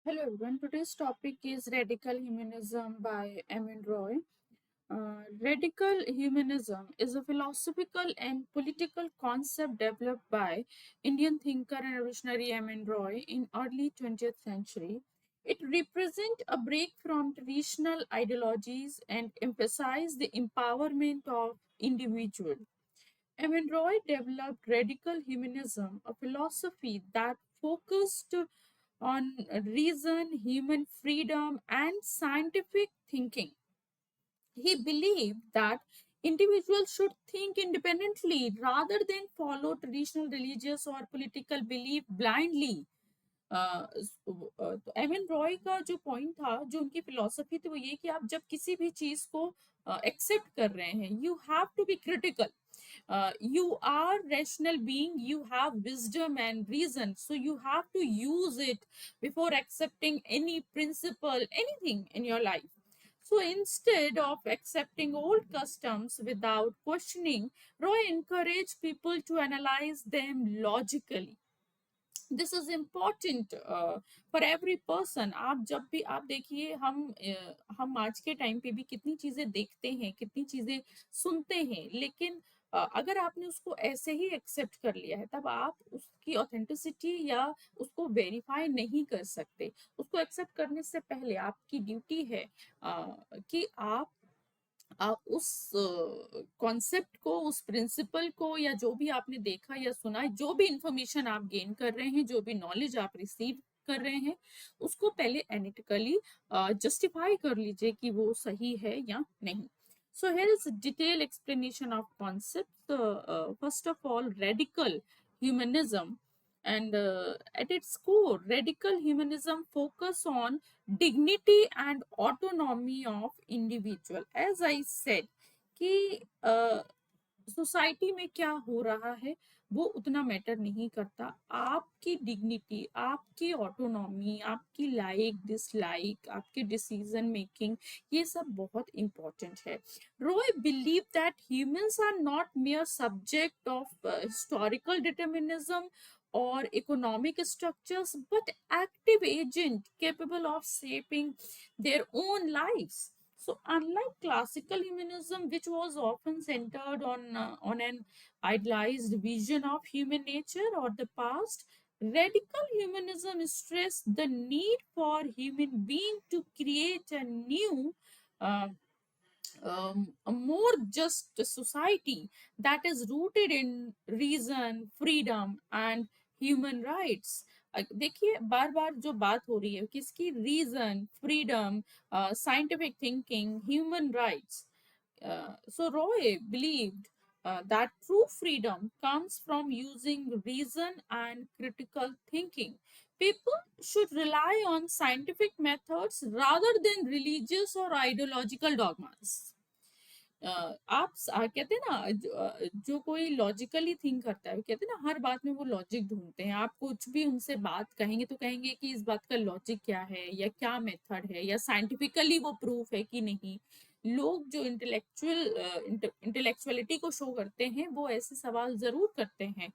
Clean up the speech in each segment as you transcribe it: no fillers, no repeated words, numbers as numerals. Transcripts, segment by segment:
Hello everyone. Today's topic is Radical Humanism by Emin Roy. Radical humanism is a philosophical and political concept developed by Indian thinker and revolutionary Emin Roy in early 20th century. It represents a break from traditional ideologies and emphasize the empowerment of individual. Emin Roy developed radical humanism, a philosophy that focused on reason, human freedom, and scientific thinking. He believed that individuals should think independently rather than follow traditional religious or political belief blindly. तो MN Roy का जो point था, जो उनकी philosophy थी, वो ये कि आप जब किसी भी चीज को एक्सेप्ट कर रहे हैं, you have to be critical. You are rational being, you have wisdom and reason, so you have to use it before accepting any principle, anything in your life. So instead of accepting old customs without questioning, Roy encouraged people to analyze them logically. This is important for every person. आप जब भी आप देखिए, हम आज के time पे भी कितनी चीजें देखते हैं, कितनी चीजें सुनते हैं, लेकिन अगर आपने उसको ऐसे ही एक्सेप्ट कर लिया है, तब आप उसकी ऑथेंटिसिटी या उसको वेरीफाई नहीं कर सकते. उसको एक्सेप्ट करने से पहले आपकी ड्यूटी है कि आप उस कॉन्सेप्ट को, उस प्रिंसिपल को, या जो भी आपने देखा या सुना है, जो भी इंफॉर्मेशन आप गेन कर रहे हैं, जो भी नॉलेज आप रिसीव कर रहे हैं, उसको पहले एनालिटिकली जस्टिफाई कर लीजिए कि वो सही है या नहीं. So here is detail explanation of concept. First of all, radical humanism. And at its core, radical humanism focus on dignity and autonomy of individual. As I said कि सोसाइटी में क्या हो रहा है वो उतना मैटर नहीं करता. आपकी डिग्निटी, आपकी ऑटोनॉमी, आपकी लाइक डिसलाइक, आपके डिसीजन मेकिंग, ये सब बहुत इंपॉर्टेंट है. Roy believe that humans are not mere subject of historical determinism or economic structures, but active agent capable of shaping their own lives. So, unlike classical humanism, which was often centered on an idealized vision of human nature or the past, radical humanism stressed the need for human being to create a new, uh, a more just society that is rooted in reason, freedom, and human rights. देखिए, बार बार जो बात हो रही है किसकी, reason, freedom, scientific thinking, human rights. So Roy believed that true freedom comes from using reason and critical thinking. People should rely on scientific methods rather than religious or ideological dogmas. कहते हैं ना, जो कोई logically think करता है, कहते हैं ना, हर बात में वो लॉजिक ढूंढते हैं. आप कुछ भी उनसे बात कहेंगे तो कहेंगे कि इस बात का लॉजिक क्या है, या क्या मेथड है, या साइंटिफिकली वो प्रूफ है कि नहीं. लोग जो इंटेलेक्चुअलिटी को शो करते हैं, वो ऐसे सवाल जरूर करते हैं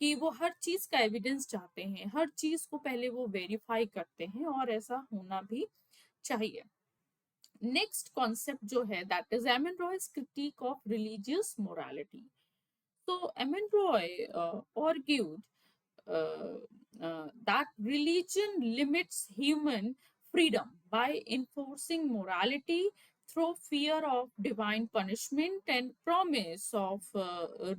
कि वो हर चीज का एविडेंस चाहते हैं, हर चीज को पहले वो वेरीफाई करते हैं, और ऐसा होना भी चाहिए. नेक्स्ट कॉन्सेप्ट जो है, दैट इज एमन रॉय's critique of religious morality. So Emin Roy argued that religion limits human freedom by enforcing morality through fear of divine punishment and promise of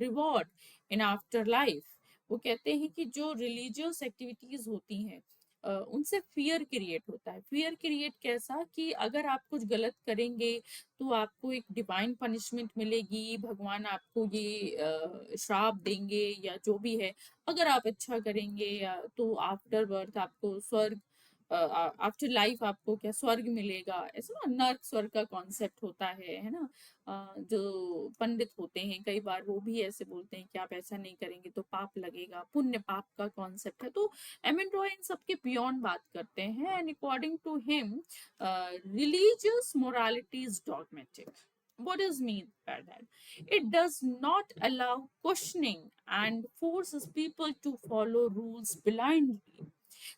reward in afterlife. वो कहते हैं कि जो religious activities होती हैं, उनसे fear create होता है. फियर क्रिएट कैसा, कि अगर आप कुछ गलत करेंगे तो आपको एक डिवाइन पनिशमेंट मिलेगी, भगवान आपको ये श्राप देंगे या जो भी है. अगर आप अच्छा करेंगे या तो आफ्टर बर्थ आपको स्वर्ग, आफ्टर लाइफ आपको क्या स्वर्ग मिलेगा. ऐसा ना, नर्क स्वर्ग का कॉन्सेप्ट होता है ना. जो पंडित होते हैं कई बार वो भी ऐसे बोलते हैं कि आप ऐसा नहीं करेंगे तो पाप लगेगा, पुण्य पाप का कॉन्सेप्ट है. तो एमन रॉय इन सबके बियॉन्ड बात करते हैं. And according to him, religious morality is dogmatic. What does mean by that? It does not allow questioning and forces people to follow rules blindly.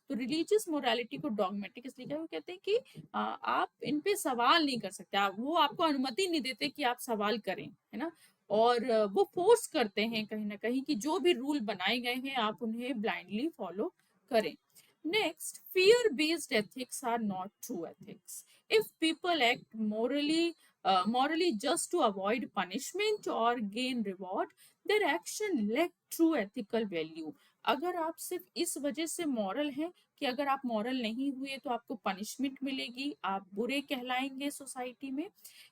तो रिलीजियस मोरालिटी को डॉगमेटिक इसलिए क्या, वो कहते हैं कि आप इन पे सवाल नहीं कर सकते, वो आपको अनुमति नहीं देते कि आप सवाल करें, है ना। और वो फोर्स करते हैं कहीं ना कहीं कि जो भी रूल बनाए गए हैं आप उन्हें ब्लाइंडली फॉलो करें। Next, fear based ethics are not true ethics. If people act morally just to avoid punishment or gain reward, their action lack true ethical value. अगर आप सिर्फ इस वजह से मॉरल हैं कि अगर आप मॉरल नहीं हुए तो आपको पनिशमेंट मिलेगी, आप बुरे कहलाएंगे सोसाइटी में,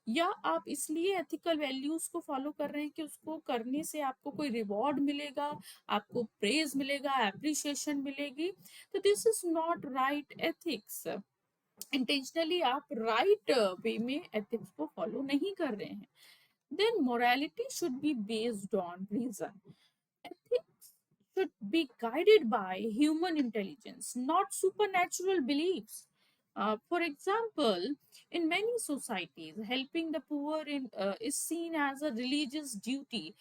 या आप इसलिए एथिकल वैल्यूज को फॉलो कर रहे हैं कि उसको करने से आपको कोई रिवॉर्ड मिलेगा, आपको प्रेज मिलेगा, एप्रिसिएशन मिलेगी, तो this is not right ethics. Intentionally आप राइट वे में एथिक्स को फॉलो नहीं कर रहे हैं। Then morality should be based on reason. Ethics should be guided by human intelligence, not supernatural beliefs. For example, in many societies, helping the poor is seen as a religious duty,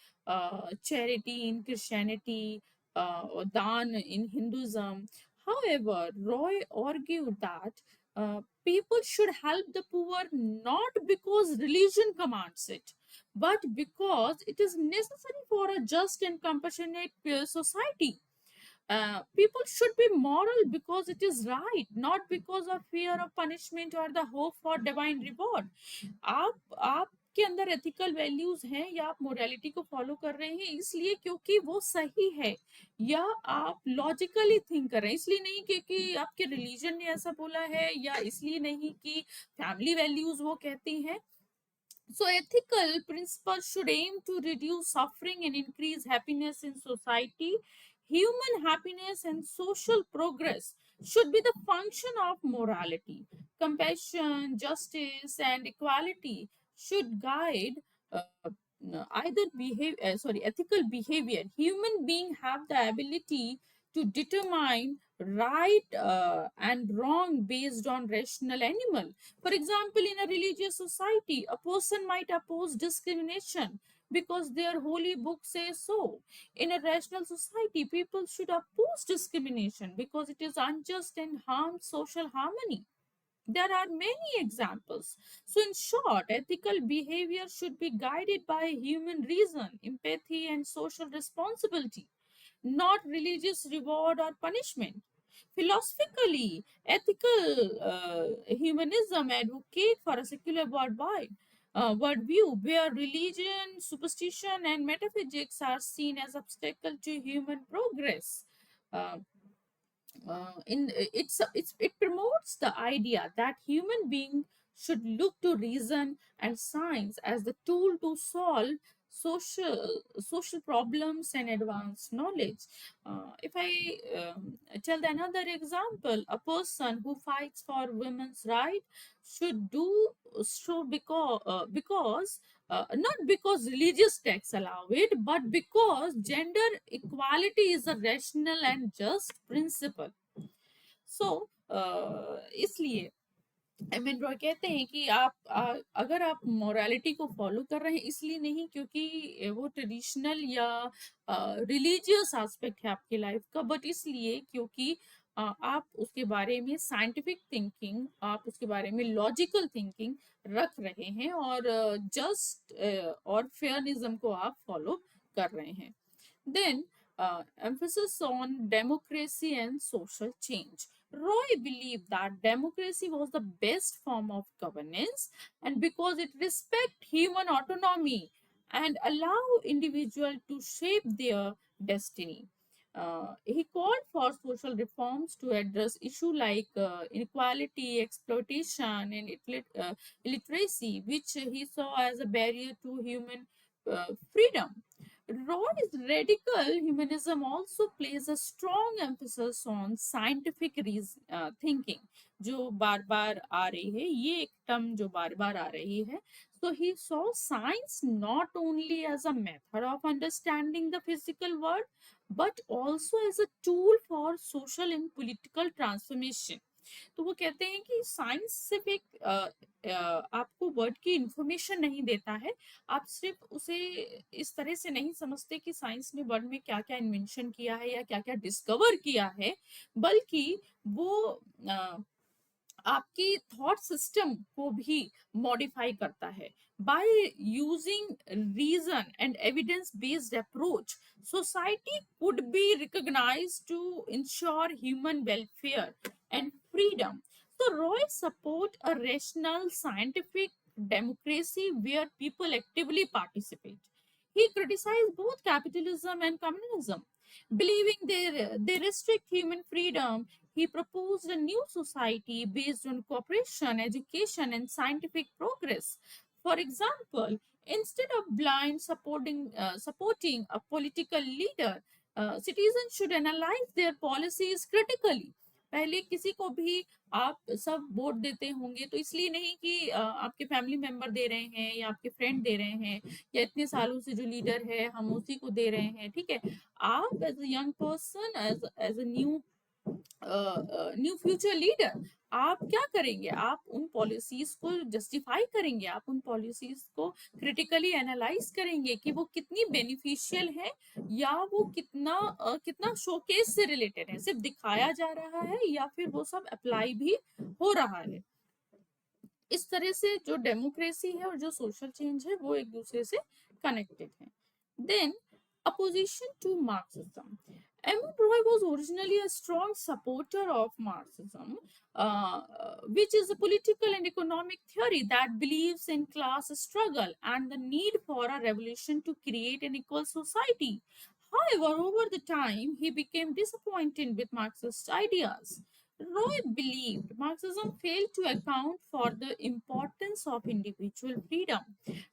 charity in Christianity, or dan in Hinduism. However, Roy argued that people should help the poor not because religion commands it, but because it is necessary for a just and compassionate society. People should be moral because it is right, not because of fear of punishment or the hope for divine reward. आपके अंदर ethical values हैं या आप morality को follow कर रहे हैं इसलिए क्योंकि वो सही है, या आप लॉजिकली थिंक कर रहे हैं इसलिए नहीं क्योंकि आपके रिलीजन ने ऐसा बोला है, या इसलिए नहीं कि फैमिली वैल्यूज वो कहती हैं। So, ethical principles should aim to reduce suffering and increase happiness in society. Human happiness and social progress should be the function of morality. Compassion, justice, and equality should guide ethical behavior. Human beings have the ability to determine right and wrong based on rational animal. For example, in a religious society, a person might oppose discrimination because their holy book says so. In a rational society, people should oppose discrimination because it is unjust and harms social harmony. There are many examples. So, in short, ethical behavior should be guided by human reason, empathy, and social responsibility, not religious reward or punishment. Philosophically, ethical humanism advocate for a secular worldview where religion, superstition, and metaphysics are seen as obstacle to human progress. Uh, it promotes the idea that human beings should look to reason and science as the tool to solve social problems and advance knowledge. If I tell another example, a person who fights for women's right should do so because not because religious texts allow it, but because gender equality is a rational and just principle. सो इसलिए amine Roy कहते हैं कि अगर आप morality को follow कर रहे हैं इसलिए नहीं क्योंकि वो ट्रेडिशनल या रिलीजियस एस्पेक्ट है आपकी लाइफ का, बट इसलिए क्योंकि आप उसके बारे में साइंटिफिक थिंकिंग, आप उसके बारे में लॉजिकल थिंकिंग रख रहे हैं, और जस्ट और फेयरनिज्म को आप फॉलो कर रहे हैं। Then emphasis on democracy and social change. Roy believed that democracy was the best form of governance, and because it respects human autonomy and allow individuals to shape their destiny. He called for social reforms to address issues like inequality, exploitation, and illiteracy, which he saw as a barrier to human freedom. Roy's radical humanism also plays a strong emphasis on scientific thinking, जो बार बार आ रही है, ये एक term जो बार बार आ रही है. So he saw science not only as a method of understanding the physical world, but also as a tool for social and political transformation. तो वो कहते हैं कि साइंटिफिक आपको वर्ड की इंफॉर्मेशन नहीं देता है। आप सिर्फ उसे इस तरह से नहीं समझते कि साइंस ने वर्ड में क्या क्या इन्वेंशन किया है या क्या क्या डिस्कवर किया है, बल्कि वो आपकी थॉट सिस्टम को भी मॉडिफाई करता है। By using reason and evidence based approach, society could be recognized to ensure human welfare and freedom. So Roy support a rational scientific democracy where people actively participate. He criticized both capitalism and communism, believing they restrict human freedom. He proposed a new society based on cooperation, education, and scientific progress. For example, instead of blind supporting a political leader, citizens should analyze their policies critically. पहले किसी को भी आप सब vote देते होंगे तो इसलिए नहीं कि आपके फैमिली मेंबर दे रहे हैं या आपके फ्रेंड दे रहे हैं या इतने सालों से जो लीडर है हम उसी को दे रहे हैं, ठीक है। आप as a young person, as a new future leader, आप क्या करेंगे? आप उन पॉलिसीज को जस्टिफाई करेंगे, आप उन पॉलिसीज को क्रिटिकली एनालाइज करेंगे कि वो कितनी बेनिफिशियल है या वो कितना शोकेस से रिलेटेड है, सिर्फ दिखाया जा रहा है या फिर वो सब अप्लाई भी हो रहा है। इस तरह से जो डेमोक्रेसी है और जो सोशल चेंज है वो एक दूसरे से कनेक्टेड है। Then opposition to Marxism. Edmund Roy was originally a strong supporter of Marxism, which is a political and economic theory that believes in class struggle and the need for a revolution to create an equal society. However, over the time, he became disappointed with Marxist ideas. Roy believed Marxism failed to account for the importance of individual freedom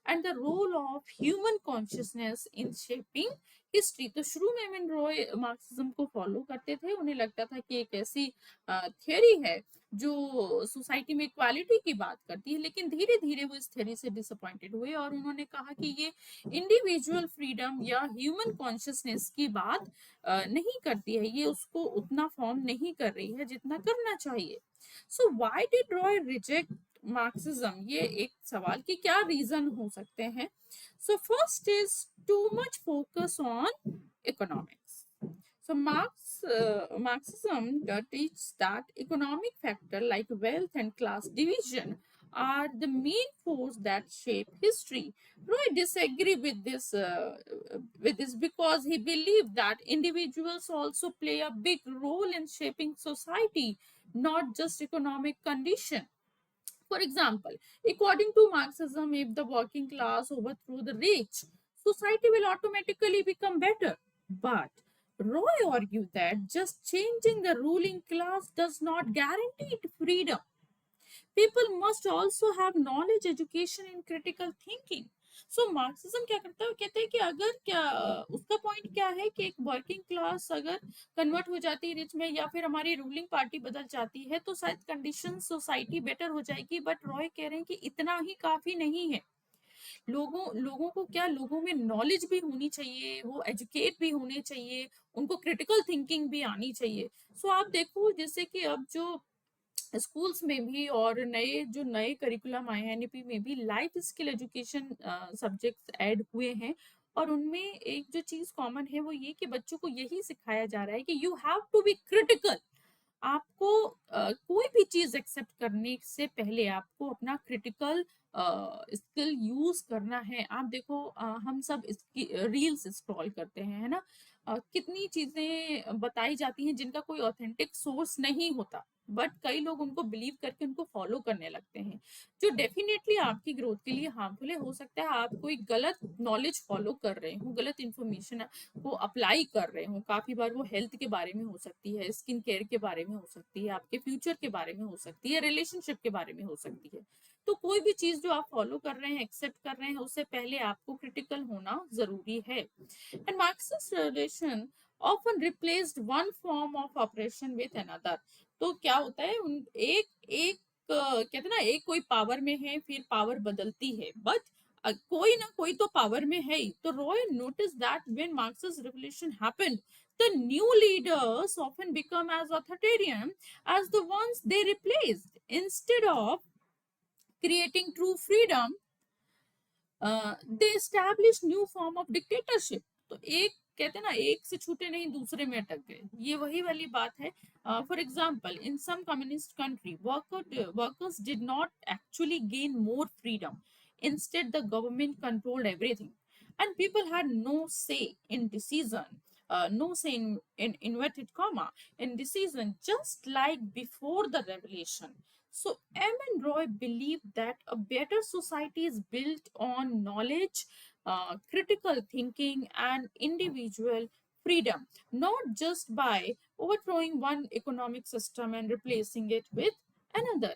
and the role of human consciousness in shaping history. तो शुरू में एमन Roy Marxism को follow करते थे, उन्हें लगता था कि एक ऐसी थियोरी है जो सोसाइटी में इक्वालिटी की बात करती है, लेकिन धीरे धीरे वो इस थियोरी से डिसअपॉइंटेड हुए और उन्होंने कहा कि ये इंडिविजुअल फ्रीडम या ह्यूमन कॉन्शियसनेस की बात नहीं करती है, ये उसको उतना फॉर्म नहीं कर रही है जितना करना चाहिए। So why did Roy reject Marxism? ये एक सवाल कि क्या रीजन हो सकते हैं। So first is too much focus on economics. So Marxism teaches that economic factor like wealth and class division are the main force that shape history. Roy disagree with this because he believed that individuals also play a big role in shaping society, not just economic condition. For example, according to Marxism, if the working class overthrow the rich, society will automatically become better. But Roy argued that just changing the ruling class does not guarantee freedom. People must also have knowledge, education, and critical thinking. So Marxism क्या करता है, वो कहते हैं कि अगर क्या उसका पॉइंट क्या है कि एक वर्किंग क्लास अगर कन्वर्ट हो जाती है रिच में या फिर हमारी रूलिंग पार्टी बदल जाती है तो शायद कंडीशन सोसाइटी बेटर हो जाएगी। बट रॉय कह रहे हैं कि इतना ही काफी नहीं है। लोगों लोगों को क्या, लोगों में नॉलेज भी होनी चाहिए, वो एजुकेट भी होने चाहिए, उनको क्रिटिकल थिंकिंग भी आनी चाहिए। सो आप देखो जैसे कि अब जो स्कूल्स में भी और नए करिकुलम आए हैं, एनईपी में भी life skill education subjects add हुए हैं और उनमें एक जो चीज कॉमन है वो ये कि बच्चों को यही सिखाया जा रहा है कि you have to be critical. आपको कोई भी चीज एक्सेप्ट करने से पहले आपको अपना क्रिटिकल स्किल यूज करना है। आप देखो हम सब इसकी रील्स स्क्रॉल करते हैं, है ना। कितनी चीजें बताई जाती हैं जिनका कोई ऑथेंटिक सोर्स नहीं होता, बट कई लोग उनको बिलीव करके उनको फॉलो करने लगते हैं, जो डेफिनेटली आपकी ग्रोथ के लिए हार्मफुल है। हो सकता है आप कोई गलत नॉलेज फॉलो कर रहे हो, गलत इंफॉर्मेशन को अप्लाई कर रहे हो। काफी बार वो हेल्थ के बारे में हो सकती है, स्किन केयर के बारे में हो सकती है, आपके फ्यूचर के बारे में हो सकती है, रिलेशनशिप के बारे में हो सकती है। तो कोई भी चीज जो आप फॉलो कर रहे हैं, एक्सेप्ट कर रहे हैं, उससे पहले आपको क्रिटिकल होना जरूरी है। And Marxist relation often replaced one form of oppression with another। तो क्या होता है, उन एक एक कहते हैं ना, एक कोई पावर में है फिर पावर बदलती है, बट कोई ना कोई तो पावर में है ही। तो Roy notice that when Marxist revolution happened, the new leaders often become as authoritarian as the ones they replaced, instead of creating true freedom, they establish new form of dictatorship. तो एक कहते हैं ना, एक से छूटे नहीं दूसरे में अटक गए, ये वही वाली बात है। For example, in some communist country workers did not actually gain more freedom, instead the government controlled everything and people had no say in decision, no say in inverted comma in decision, just like before the revolution. So M. and Roy believed that a better society is built on knowledge, critical thinking, and individual freedom, not just by overthrowing one economic system and replacing it with another.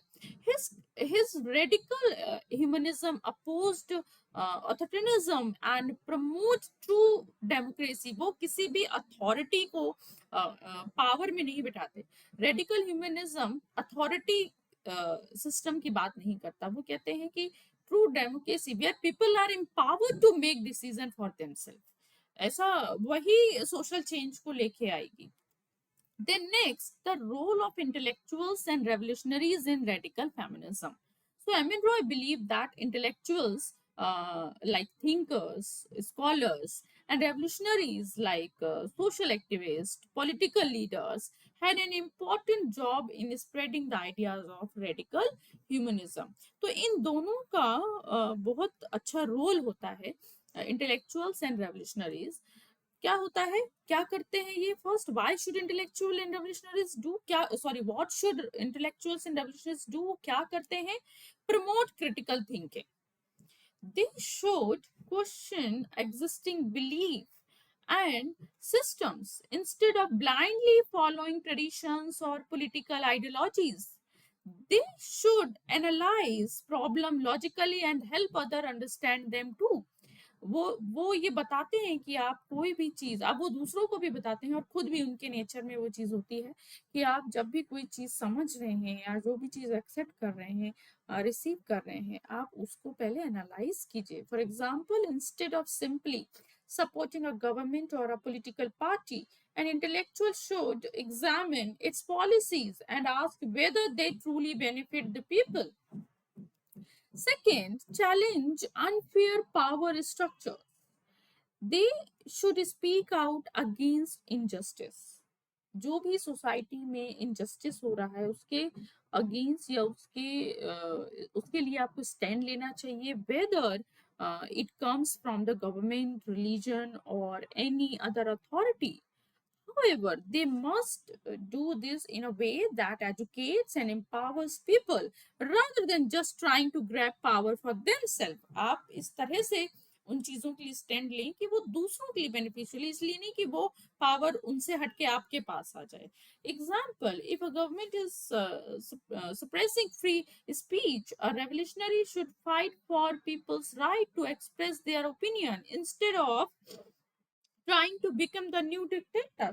His radical humanism opposed authoritarianism and promote true democracy. वो किसी भी authority को power में नहीं बिठाते। Radical humanism authority system की बात नहीं करता, वो कहते हैं कि true democracy where people are empowered to make decision for themselves, ऐसा वही सोशल चेंज को लेके आएगी। Then next, the role of intellectuals and revolutionaries in radical feminism. So Emin Roy believed that intellectuals like thinkers, scholars, and revolutionaries like social activists, political leaders had an important job in spreading the ideas of radical humanism. तो इन दोनों का बहुत अच्छा role होता है, intellectuals and revolutionaries। क्या होता है, क्या करते हैं ये? First, why should intellectual and revolutionaries do, क्या sorry what should intellectuals and revolutionaries do, क्या करते हैं? Promote critical thinking. They should question existing belief and systems instead of blindly following traditions or political ideologies. They should analyze problem logically and help other understand them too. वो ये बताते हैं कि आप कोई भी चीज, आप वो दूसरों को भी बताते हैं और खुद भी उनके नेचर में वो चीज होती है कि आप जब भी कोई चीज समझ रहे हैं या जो भी चीज एक्सेप्ट कर रहे हैं, रिसीव कर रहे हैं, आप उसको पहले एनालाइज कीजिए। For example, instead of simply supporting a government or a political party, an intellectual should examine its policies and ask whether they truly benefit the people. Second, challenge unfair power structure. They should speak out against injustice. जो भी society में injustice हो रहा है उसके against या उसके लिए आपको स्टैंड लेना चाहिए, weather it comes from the government, religion, or any other authority. However, they must do this in a way that educates and empowers people rather than just trying to grab power for themselves. आप इस तरह से उन चीजों के लिए stand लें कि वो दूसरों के लिए बेनिफिशियल, इसलिए नहीं कि वो पावर उनसे हटके आपके पास आ जाए। Example, if a government is suppressing free speech, a revolutionary should fight for people's right to express their opinion instead of trying to become the new dictator.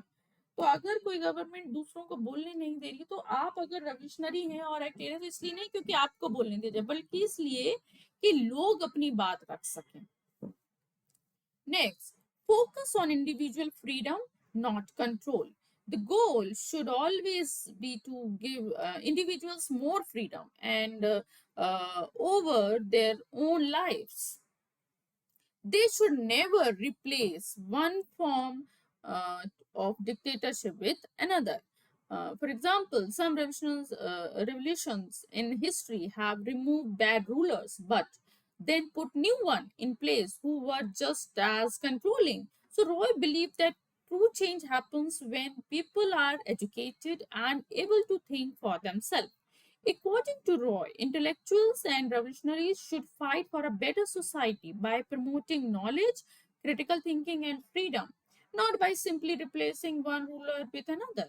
तो अगर कोई गवर्नमेंट दूसरों को बोलने नहीं दे रही, तो आप अगर रेवोल्यूशनरी हैं और एक्टिव, तो इसलिए नहीं क्योंकि आपको बोलने दे रहे, बल्कि इसलिए कि लोग अपनी बात रख सकें। Next, focus on individual freedom, not control. The goal should always be to give individuals more freedom and over their own lives. They should never replace one form of dictatorship with another. For example, some revolutions in history have removed bad rulers, but then put new one in place who were just as controlling. So Roy believed that true change happens when people are educated and able to think for themselves. According to Roy, intellectuals and revolutionaries should fight for a better society by promoting knowledge, critical thinking, and freedom, not by simply replacing one ruler with another.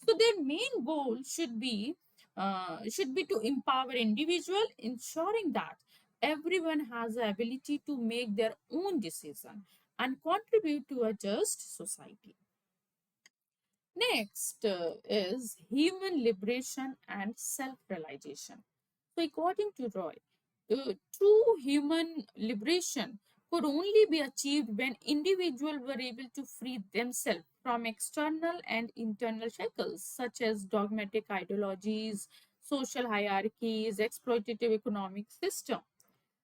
So their main goal should be to empower individual, ensuring that everyone has the ability to make their own decision and contribute to a just society. Next is human liberation and self-realization. So according to Roy, true human liberation could only be achieved when individuals were able to free themselves from external and internal shackles such as dogmatic ideologies, social hierarchies, exploitative economic system.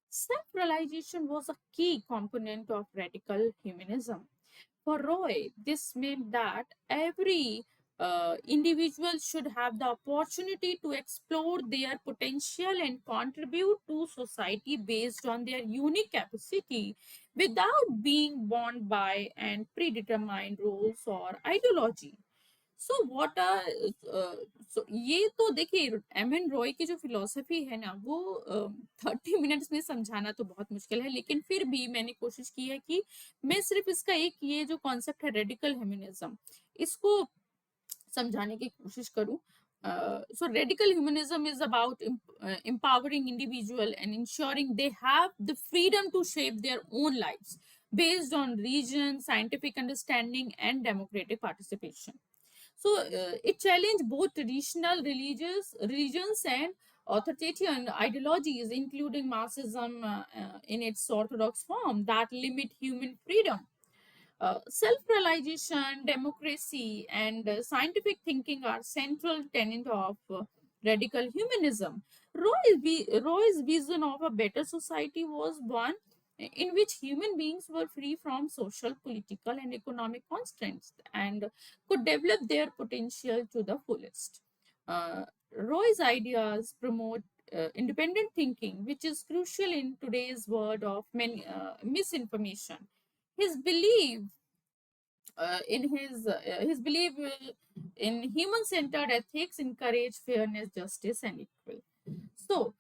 Self-realization was a key component of radical humanism. For Roy, this meant that every individual should have the opportunity to explore their potential and contribute to society based on their unique capacity without being bound by and predetermined roles or ideology. So what are so ये तो देखिए M N Roy की जो philosophy है ना वो 30 minutes में समझाना तो बहुत मुश्किल है, लेकिन फिर भी मैंने कोशिश की है कि मैं सिर्फ इसका एक ये जो कॉन्सेप्ट है रेडिकल ह्यूमनिज्म इसको समझाने की कोशिश करूं. So radical humanism is about empowering individual and ensuring they have the freedom to shape their own lives based on region, scientific understanding, and democratic participation. So it challenged both traditional religions and authoritarian ideologies, including Marxism in its orthodox form, that limit human freedom. Self-realization, democracy, and scientific thinking are central tenets of radical humanism. Roy's vision of a better society was one in which human beings were free from social, political, and economic constraints and could develop their potential to the fullest. Uh, Roy's ideas promote independent thinking, which is crucial in today's world of misinformation. His belief his belief in human-centered ethics encourage fairness, justice, and equal. So,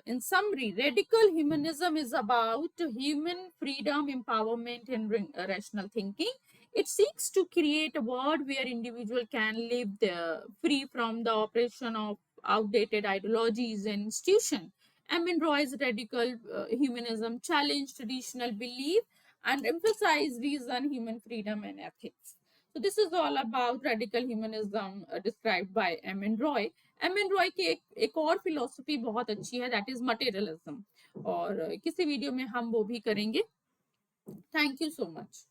in summary, radical humanism is about human freedom, empowerment, and rational thinking. It seeks to create a world where individual can live free from the oppression of outdated ideologies and institutions. Amin Roy's radical humanism challenged traditional belief and emphasize reason, human freedom, and ethics. So this is all about radical humanism described by M N Roy. M N Roy की एक और philosophy बहुत अच्छी है, that is materialism, और किसी video में हम वो भी करेंगे. Thank you so much.